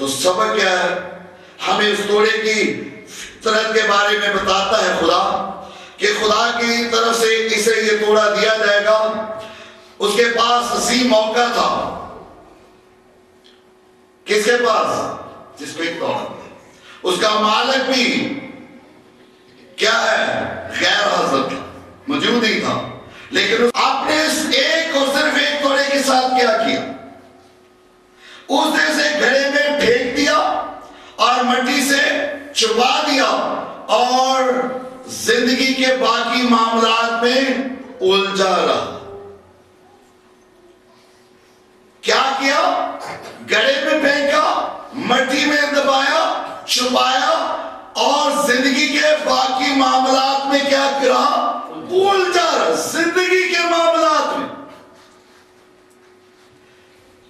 تو سبق کیا ہے؟ ہمیں اس توڑے کی فطرت کے بارے میں بتاتا ہے خدا کہ خدا کی طرف سے اسے یہ توڑا دیا جائے گا. اس کے پاس عظیم موقع تھا. کس کے پاس؟ جس کو ایک توڑا. اس کا مالک بھی کیا ہے؟ غیر حاضر تھا، موجود ہی تھا. لیکن آپ نے اس ایک اور صرف ایک توڑے کے ساتھ کیا کیا؟ اس نے اسے گھڑے میں پھینک دیا اور مٹی سے چھپا دیا اور زندگی کے باقی معاملات میں الجھا رہا. کیا کیا؟ گڑھے میں پھینکا، مٹی میں دبایا، چھپایا اور زندگی کے باقی معاملات میں کیا کرا؟ الجھا رہا. زندگی کے معاملات میں.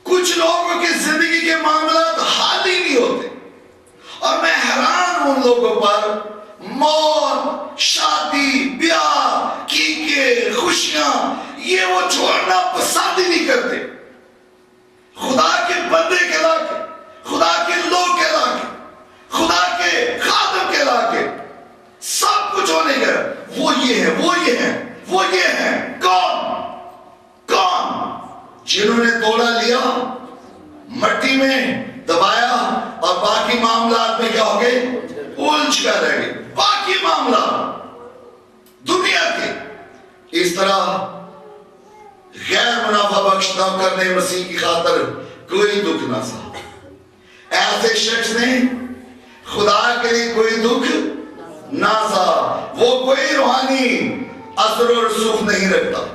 کچھ لوگوں کی زندگی کے معاملات حل ہی نہیں ہوتے اور میں حیران ہوں ان لوگوں پر. موت، شادی، بیاہ، کیکے، خوشیاں، یہ وہ چھوڑنا پسند ہی نہیں کرتے. خدا کے بندے کہلا کے، خدا کے لوگ کہلا کے، خدا کے خادم کہلا کے سب کچھ ہونے گیا. وہ یہ ہے، وہ یہ ہے، وہ یہ ہے. کون؟ جنہوں نے توڑا لیا، مٹی میں دبایا اور باقی معاملات میں کیا ہو گئے؟ الجھ کر رہ گئے. باقی معاملات دنیا کے. اس طرح غیر منافع بخش نوکر نے مسیح کی خاطر کوئی دکھ نہ سہا. ایسے شخص نے خدا کے لیے کوئی دکھ نہ سہا. وہ کوئی روحانی اثر و رسوخ نہیں رکھتا.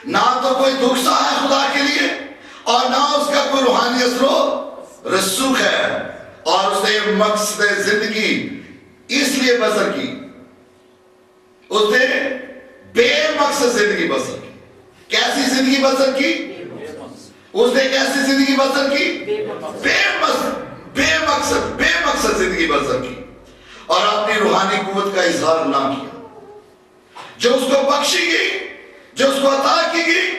نہ تو کوئی دکھ سہا ہے خدا کے لیے اور نہ اس کا کوئی روحانی اثر و رسوخ ہے. اور اس نے مقصد زندگی اس لیے بسر کی. اس نے بے مقصد زندگی بسر کی. کیسی زندگی بسر کی؟ اس نے کیسی زندگی بسر کی؟ بے مقصد زندگی بسر کی اور اپنی روحانی قوت کا اظہار نہ کیا. جو اس کو بخشی گئی، جو اس کو عطا کی گئی،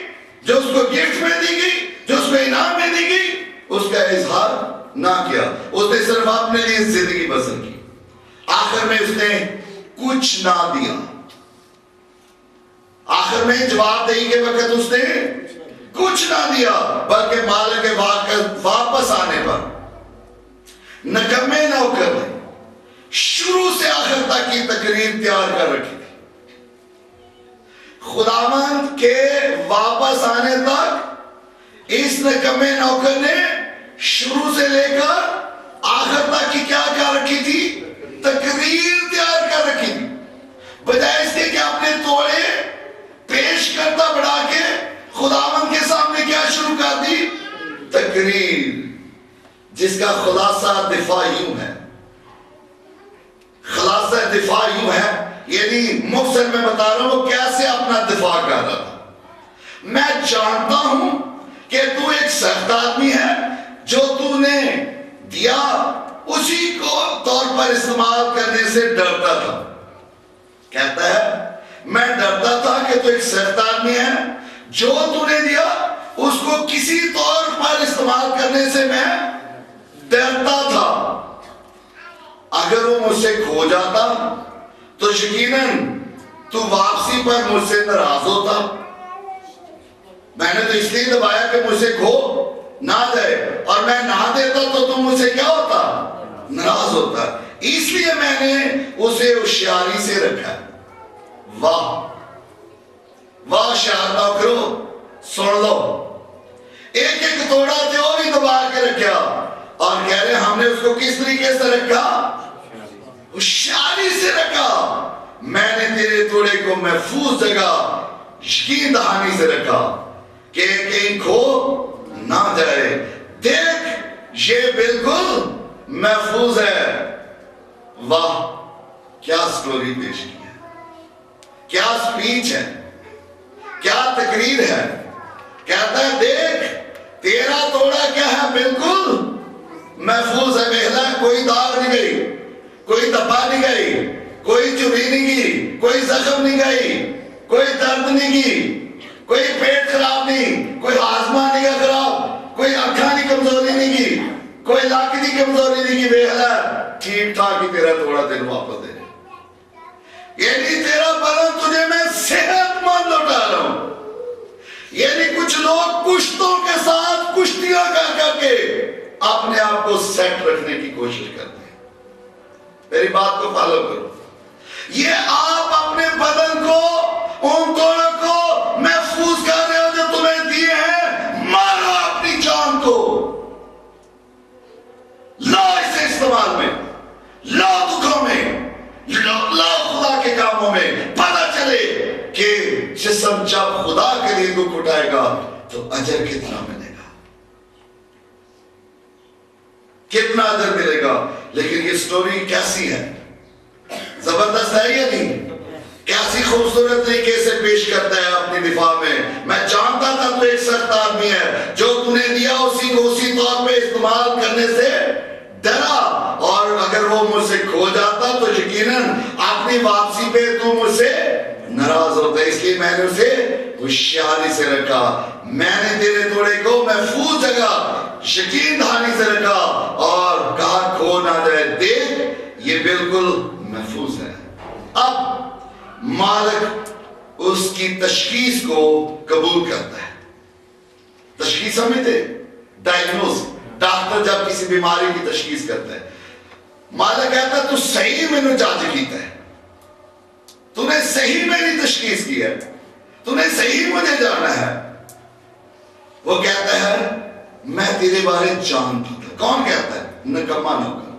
جو اس کو گفٹ میں دی گئی، جو اس کو انعام میں دی گئی، اس کا اظہار نہ کیا. اس نے صرف اپنے لیے زندگی بسر کی. آخر میں اس نے کچھ نہ دیا. آخر میں جواب دہی کے وقت اس نے کچھ نہ دیا، بلکہ مالک کے واپس آنے پر نکمے نوکر نے شروع سے آخر تک کی تقریر تیار کر رکھی تھی. خداوند کے واپس آنے تک اس نکمے نوکر نے شروع سے لے کر آخر تک کی کیا رکھی تھی؟ تقریر تیار کر رکھی تھی. بجائے اس کے کہ اپنے توڑے پیش کرتا بڑھا کے خداوند کے سامنے کیا شروع کر دی؟ تقریر، جس کا خلاصہ دفاع یوں ہے. خلاصہ دفاع یوں ہے، یعنی مفصل میں بتا رہا ہوں وہ کیسے اپنا دفاع کر رہا تھا. میں جانتا ہوں کہ تو ایک سخت آدمی ہے، جو تو نے دیا اسی کو طور پر استعمال کرنے سے ڈرتا تھا. کہتا ہے میں ڈرتا تھا کہ تو ایک سخت آدمی ہے، جو تو نے دیا اس کو کسی طور پر استعمال کرنے سے میں ڈرتا تھا. اگر وہ مجھ سے کھو جاتا تو یقیناً تو واپسی پر مجھ سے ناراض ہوتا. میں نے تو اس لیے دبایا کہ مجھ سے کھو نہ جائے، اور میں نہ دیتا تو تم مجھ سے کیا ہوتا؟ ناراض ہوتا. اس لیے میں نے اسے ہوشیاری سے رکھا. واہ واہ ہوشیار نوکرو، سن لو. ایک ایک توڑا جو بھی دبا کے رکھا اور کہہ رہے ہم نے اس کو کس طریقے سے رکھا؟ ہوشیاری سے رکھا. میں نے تیرے توڑے کو محفوظ جگہ یقین دہانی سے رکھا کہ کہیں کھو نہ جائے. دیکھ یہ بالکل محفوظ ہے. واہ کیا سٹوری پیش کی ہے، کیا سپیچ ہے، کیا تقریر ہے. کہتا ہے دیکھ تیرا توڑا کیا ہے؟ بالکل محفوظ ہے. بہلا کوئی داغ نہیں گئی، کوئی دبا نہیں گئی، کوئی چوری نہیں گئی، کوئی زخم نہیں گئی، کوئی درد نہیں گئی، کوئی پیٹ خراب نہیں، کوئی ہاضمہ نہیں گیا خراب، کوئی آنکھاں کی کمزوری نہیں گئی. کوئی لاکھ دی کمزوری نہیں کی بےحلا ٹھیک ٹھاک ہی تیرا تھوڑا دن واپس دے یعنی تیرا بدن تجھے میں صحت مند لوٹا رہا ہوں. یعنی کچھ لوگ کشتوں کے ساتھ کشتیاں کر کے اپنے آپ کو سیٹ رکھنے کی کوشش کرتے ہیں. میری بات کو فالو کرو. یہ آپ اپنے بدن کو ان توڑوں کو محفوظ کر رہے ہو جو تمہیں دیے ہیں. مارو اپنی جان کو, لا اسے استعمال میں, لا دکھوں میں, لا خدا کے کاموں میں. پتہ چلے کہ جسم جب خدا کے لیے دکھ اٹھائے گا تو اجر کتنا ملے گا, کتنا اجر ملے گا. لیکن یہ سٹوری کیسی ہے, زبردست ہے یا نہیں؟ کیسی خوبصورت طریقے سے پیش کرتا ہے اپنی دفاع میں. میں جانتا تھا تو ایک سخت آدمی ہے, جو تو نے دیا اسی کو اسی طور پہ استعمال کرنے سے ڈرا, اور اگر وہ مجھ سے کھو جاتا تو یقیناً اپنی واپسی پہ تو مجھ سے ناراض ہوتا. اس لیے میں نے اسے ہوشیاری سے رکھا. میں نے تیرے توڑے کو محفوظ جگہ یقین دہانی سے رکھا اور کہا کھو نہ جائے. دیکھ یہ بالکل محفوظ ہے. اب مالک اس کی تشخیص کو قبول کرتا ہے. تشخیص سمجھتے, ڈائگنوز. ڈاکٹر جب کسی بیماری کی تشخیص کرتا ہے, مالک کہتا ہے تو صحیح میں نے جانچ کیتا ہے, تو نے صحیح میری تشخیص کی ہے, تو نے صحیح مجھے جانا ہے. وہ کہتا ہے میں تیرے بارے جانتا تھا. کون کہتا ہے؟ نکما نوکر.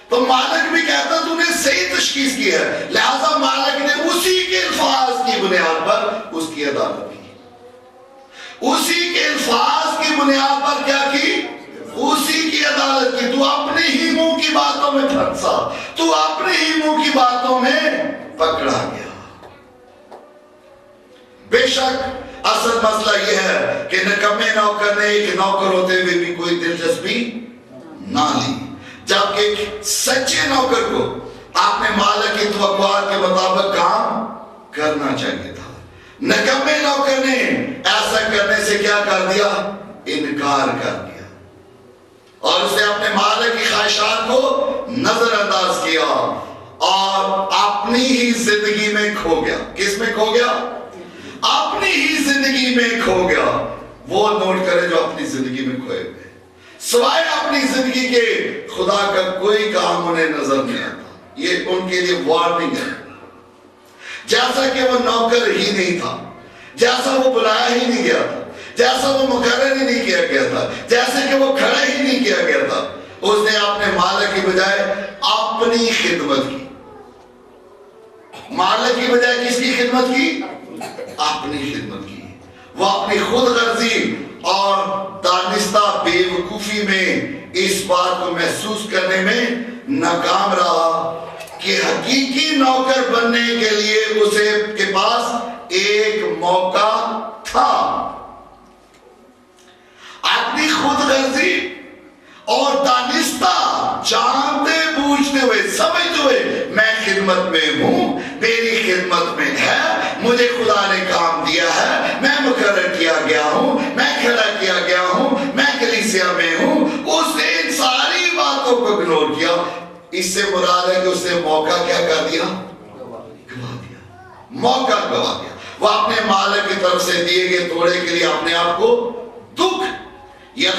تو مالک بھی کہتا تو نے صحیح تشخیص کی ہے, لہذا مالک نے اسی کے الفاظ کی بنیاد پر اس کی عدالت کی. اسی کے الفاظ کی بنیاد پر کیا کی؟ اسی کی عدالت کی. تو اپنے ہی منہ کی باتوں میں پھنسا, تو اپنے ہی منہ کی باتوں میں پکڑا گیا. بے شک اصل مسئلہ یہ ہے کہ نکمے نوکر نے ایک نوکر ہوتے ہوئے بھی کوئی دلچسپی نہ لی, جبکہ ایک سچے نوکر کو اپنے مالک کی توقعات کے مطابق کام کرنا چاہیے تھا. نکمے نوکر نے ایسا کرنے سے کیا کر دیا؟ انکار کر دیا, اور اس نے اپنے مالک کی خواہشات کو نظر انداز کیا اور اپنی ہی زندگی میں کھو گیا. کس میں کھو گیا؟ اپنی ہی زندگی میں کھو گیا. وہ نوٹ کرے جو اپنی زندگی میں کھوئے ہوئے, سوائے اپنی زندگی کے خدا کا کوئی کام انہیں نظر نہیں آتا. یہ ان کے لیے وارننگ ہے. جیسا کہ وہ نوکر ہی نہیں تھا, جیسا وہ بلایا ہی نہیں گیا تھا, جیسا وہ مقرر ہی نہیں کیا گیا تھا, جیسے کہ وہ کھڑا ہی نہیں کیا گیا تھا, اس نے اپنے مالک کی بجائے اپنی خدمت کی. مالک کی بجائے کس کی خدمت کی؟ اپنی خدمت کی. وہ اپنی خود غرضی اور دانستہ بے وقوفی میں اس بات کو محسوس کرنے میں ناکام رہا کہ حقیقی نوکر بننے کے لیے اسے کے پاس ایک موقع تھا. اپنی خود غرضی اور دانستہ, جانتے بوجھتے ہوئے, سمجھتے ہوئے میں خدمت میں ہوں, میری خدمت میں ہے, مجھے خدا نے کام دیا ہے, میں مقرر کیا گیا ہوں, میں کھڑا کیا گیا ہوں, میں کلیسیا میں ہوں. اس نے ان ساری باتوں کو اگنور کیا. اس سے مراد ہے کہ اس نے موقع کیا کر دیا؟ گوا دیا. موقع گوا دیا. وہ اپنے مالک کی طرف سے دیے گئے توڑے کے لیے اپنے آپ کو دکھ یا